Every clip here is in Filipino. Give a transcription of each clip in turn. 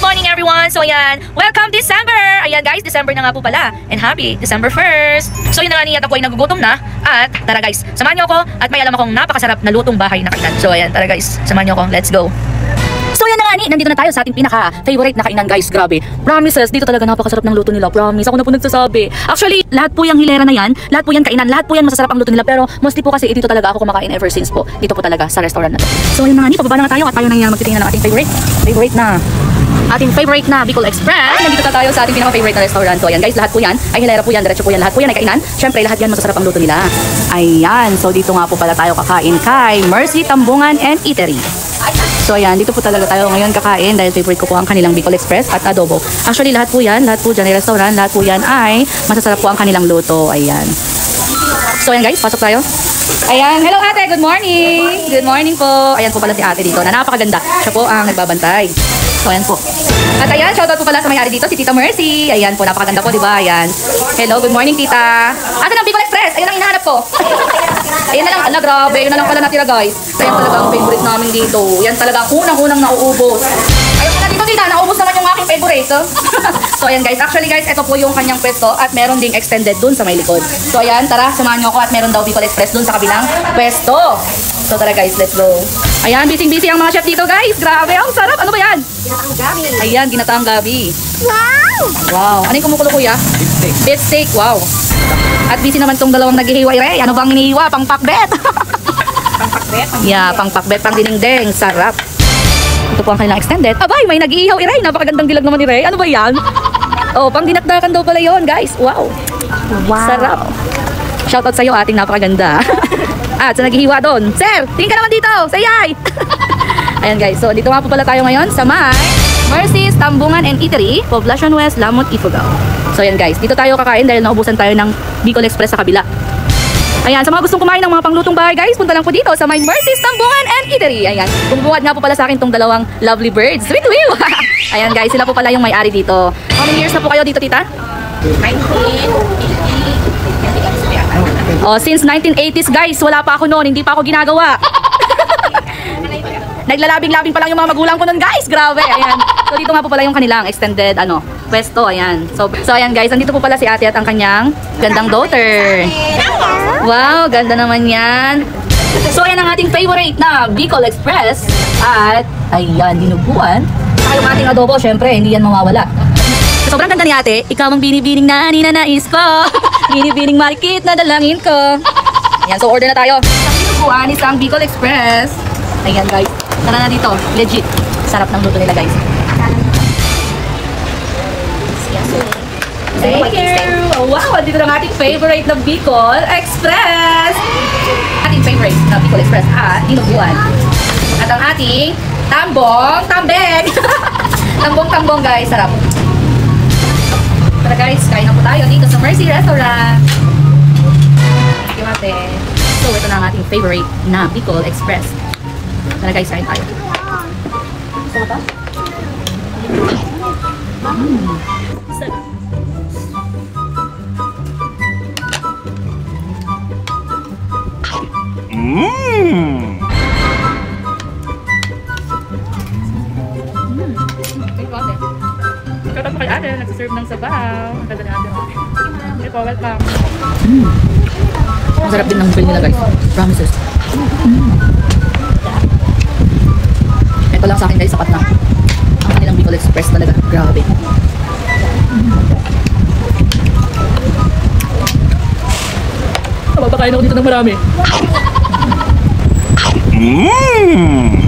morning everyone! So ayan, welcome December! Ayan guys, December na nga po pala. And happy December 1st! So yun na nga niya, ako ay nagugutom na. At tara guys, samahan niyo ako at may alam akong napakasarap na lutong bahay na kainan. So ayan, tara guys, samahan niyo ako. Let's go! So yan na nga ni, nandito na tayo sa ating pinaka-favorite na kainan guys. Grabe. Promises, dito talaga napakasarap ng luto nila. Promise, ako na po nagsasabi. Actually, lahat po yung hilera na yan, lahat po yan kainan, lahat po yan masasarap ang luto nila. Pero mostly po kasi dito talaga ako kumakain ever since po. Dito po talaga sa restaurant na to. So yan na nga ni, pababa na nga tayo at tayo na yan magtitingnan ng ating favorite na Bicol Express. Nandito na tayo sa ating pinaka-favorite na restaurant. So ayan guys, lahat po yan ay hilera po yan, diretso po yan, lahat po yan ay kainan. Syempre lahat yan masasarap ang luto nila. Ayan, so dito nga po pala tayo kakain kay Mercy Tambungan and Eatery. So ayan, dito po talaga tayo ngayon kakain dahil favorite ko po ang kanilang Bicol Express at adobo. Actually lahat po yan, lahat po dyan ay restaurant, lahat po yan ay masasarap po ang kanilang luto. Ayan. So ayan guys, pasok tayo. Ayan, hello ate, good morning. Good morning po. Ayan po pala si ate dito na napakaganda. Siya po ang nagbabantay. So ayan po. At ayan, shoutout po pala sa may-ari dito, si Tita Mercy. Ayan po, napakaganda po, di ba? Ayan. Hello, good morning tita. Asan ang Bicol Express? Ayun ang hinahanap ko. Ayan na lang, ala grabe, yun na lang pala natira guys. Ayan talaga ang favorite namin dito. Yan talaga ang unang-unang nauubos. Ayun na dito tita, naubos naman yung aking favorite. So ayan guys, actually guys, ito po yung kanyang pwesto at meron ding extended dun sa may likod. So ayan, tara, samahan nyo ako at meron daw Bicol Express dun sa kabilang pwesto. So tara guys, let's go. Ayan, busy-busy ang mga chef dito guys. Grabe, ang sarap. Ano ba yan? Ginataang gabi. Ayan, ginataang gabi. Wow! Wow, ano yung kumukulo kuya? Beef steak. Beef steak, wow. At busy naman tong dalawang naghihiwa, Ire. Ano bang hinihiwa? Pang-pakbet. Pang-pakbet? Yeah, pang-pakbet, pang-dinengdeng. Sarap. Ito po ang kanilang extended. Abay, may nag-iihaw, Ire. Napakagandang dilag naman, Ire. Ano ba yan? Oh, pang-dinakdakan daw pala yon guys. Wow. Wow. Sarap. Shoutout sa'yo, ating napakaganda. At sa naghihiwa doon, sir, tingin ka naman dito, sayay! Ayan guys, so dito nga po pala tayo ngayon sa may Mercy's Tambungan and Eatery, Poblacion West, Lamot, Ifugao. So ayan guys, dito tayo kakain dahil naubusan tayo ng Bicol Express sa kabila. Ayan, sa mga gustong kumain ng mga panglutong bahay guys, punta lang po dito sa may Mercy's Tambungan and Eatery. Ayan, bumubuhat nga po pala sa akin tong dalawang lovely birds. Sweet wheel! Ayan guys, sila po pala yung may-ari dito. How many years na po kayo dito, tita? 1980. Oh, since 1980s guys, wala pa ako noon, hindi pa ako ginagawa. Naglalabing-labing pa lang yung mga magulang ko noon guys, grabe. Ayan. So dito nga po pala yung kanilang extended pwesto, ayan. So ayan guys, andito po pala si ate at ang kanyang gandang daughter. Wow, ganda naman yan. So ayan ang ating favorite na Bicol Express. At ayan, dinuguan. Saka yung ating adobo, syempre, hindi yan mawawala. Sobrang ganda ni ate, ikaw ang binibining na ninanais ko. Binibining market na dalangin ko. Ayan, so order na tayo. Ang dinuguan, isang Bicol Express. Ayan guys, tara na dito. Legit, sarap ng luto nila guys. Thank you! Oh, wow, dito ang ating favorite na Bicol Express. Ating favorite na Bicol Express at dinuguan. At ang ating tambeng. Tambong guys, sarap. Tara guys, kain na po tayo dito sa Mercy Restaurant. Thank you ate. So ito na ang ating favorite na Bicol Express. Tara guys, kain tayo. Gusto mo ito? Shoutout mo kay ate, nagsaserve ng sabaw. Ang ganda ni ate. Okay po, welcome. Ang sarap din ng bill nila guys. Promises. Ito lang sa akin guys, sapat na. Ang kanilang Bicol Express talaga. Grabe. Mapapakain ako dito ng marami.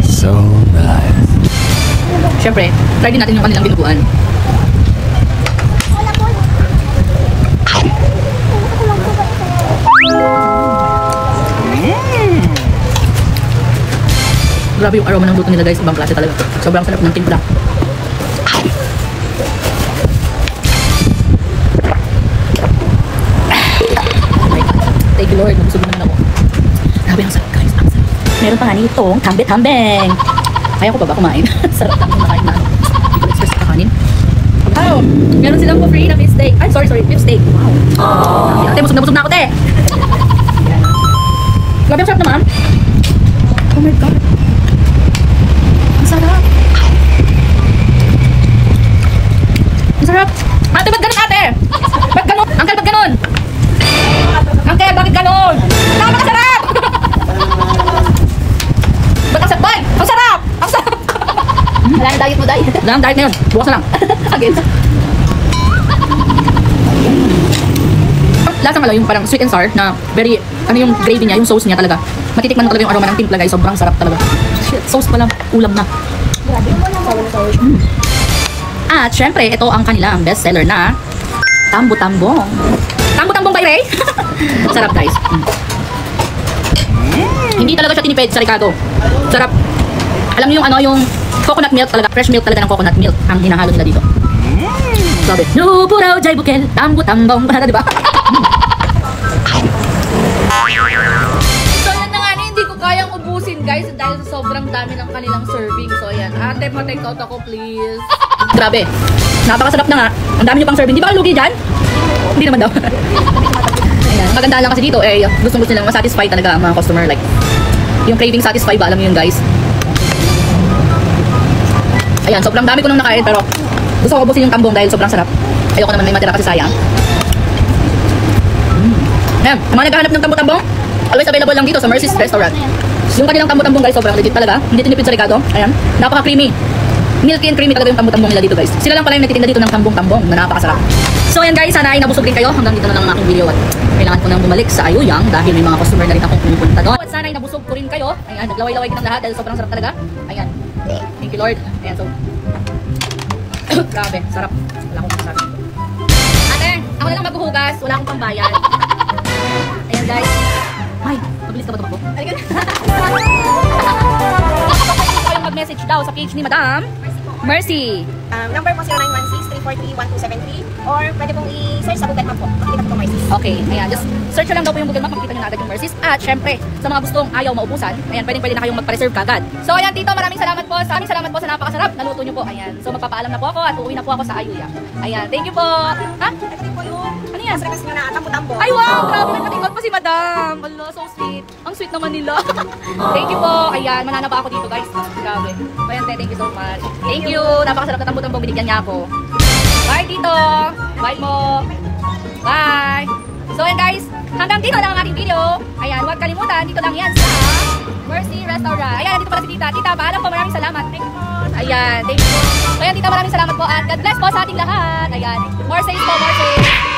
So nice. Siyempre, try din natin yung kanilang binuguan. Grabe yung aroma ng luto nila guys, ibang klase talaga. Sobrang sarap ng timpla. Thank you Lord, nabusog naman ako. Grabe ang sarap guys, ang sarap. Meron pa nga nitong tambeng. Kaya ko pa ba kumain? Sarap lang kumakain na Bicol Express sa kakanin. Oh, meron silang po free na beef steak. Ay, sorry, beef steak. Wow. Ate, busog na ako, te. Grabe ang sarap naman. Oh my God. Ang sarap. Sarap. Ate, ba't ganun ate? Ba't ganun? Uncle, ba't ganun? Uncle, bakit ganun? Napakasarap! Ba't ang sabay? Ang sarap! Ang sarap! Wala na diet mo, Day. Wala ang diet na yun. Bukas na lang. Again. Lasang yung parang sweet and sour na very, ano yung gravy niya, yung sauce niya talaga. Matitikman mo talaga yung aroma ng timpla guys. Sobrang sarap talaga. Shit, sauce pa lang. Ulam na. At syempre, ito ang kanilang bestseller na Tambo-Tambong. Tambo-Tambong by Ray. Sarap guys. Hindi talaga siya tinipid sa Ricardo. Sarap. Alam niyo yung ano, yung coconut milk talaga, fresh milk talaga ng coconut milk ang hinahalo nila dito. Sabi, Nubo raw jay bukel, tambo-tambong. Di ba? So yan na nga, hindi ko kayang ubusin guys dahil sa sobrang dami ng kanilang serving. So yan, ate pa-take out ako please. Grabe, napakasarap na nga. Ang dami nyo pang serving. Di ba lugi dyan? Hindi naman daw. Ayan, maganda lang kasi dito eh, gusto nilang masatisfy talaga ang mga customer. Like, yung craving satisfy ba, alam mo yun guys. Ayan, sobrang dami ko nung nakain pero gusto ko ubusin yung tambong dahil sobrang sarap. Ayoko naman may matira kasi sayang. Ayan, ang mga naghahanap ng tambo-tambong, always available lang dito sa Mercy's Restaurant. Yung kanilang tambo-tambong guys, sobrang legit talaga. Hindi tinipid sa Ricardo. Ayan, napaka-creamy. Milky and creamy talaga yung tambo-tambong nila dito guys. Sila lang pala yung nagtitinda dito ng tambong-tambong na napakasarap. So ayan guys, sana ay nabusog din kayo. Hanggang dito na lang ang aking video at kailangan ko nang bumalik sa Ayuyang dahil may mga customer na rin akong pumupunta doon. At sana ay nabusog ko rin kayo. Ayan, naglaway-laway din ang lahat dahil sobrang sarap talaga. Ayan. Thank you Lord. Ayan, so grabe, sarap. Wala akong masasabi. Ate, ako na lang maghuhugas. Wala akong pambayad. Ayan guys. Ay, mabilis ka ba tumakbo? Aligan. Kayong mag-message daw sa page ni Madam Mercy. Number po 0916-343-1273 or pwede pong i-search sa Google Map po. Makikita po Mercy. Okay, ayan. Just search lang daw po yung Google Map. Makikita nyo na agad yung Mercy's. At syempre, sa mga gustong ayaw maubusan, ayan, pwede na kayong magpa-reserve kagad. So ayan, Tito, maraming salamat po. Salamat po sa napakasarap na luto nyo po. Ayan. So magpapaalam na po ako at uuwi na po ako sa Ayuya. Ayan, thank you po. Ha? Ito po yung Ano yan? request nyo na tambo-tambo. Ay wow, grabe, may patikot pa si Madam. Hello, so sweet. Ang sweet naman nila. Thank you po. Ayan, mananaba ako dito guys. Grabe. Ayan, thank you so much. Thank you. Napakasarap na tambo-tambong binigyan niya ako. Bye, Tito. Bye mo. Bye. So ayan guys, hanggang dito lang ang ating video. Ayan, huwag kalimutan, dito lang yan sa Mercy Restaurant. Ayan, nandito pala si Tita. Tita, paalam po, maraming salamat. Thank you po. Ayan, thank you po. So ayan, Tita, maraming salamat po at God bless po sa ating lahat. Ayan, more safe po, more safe.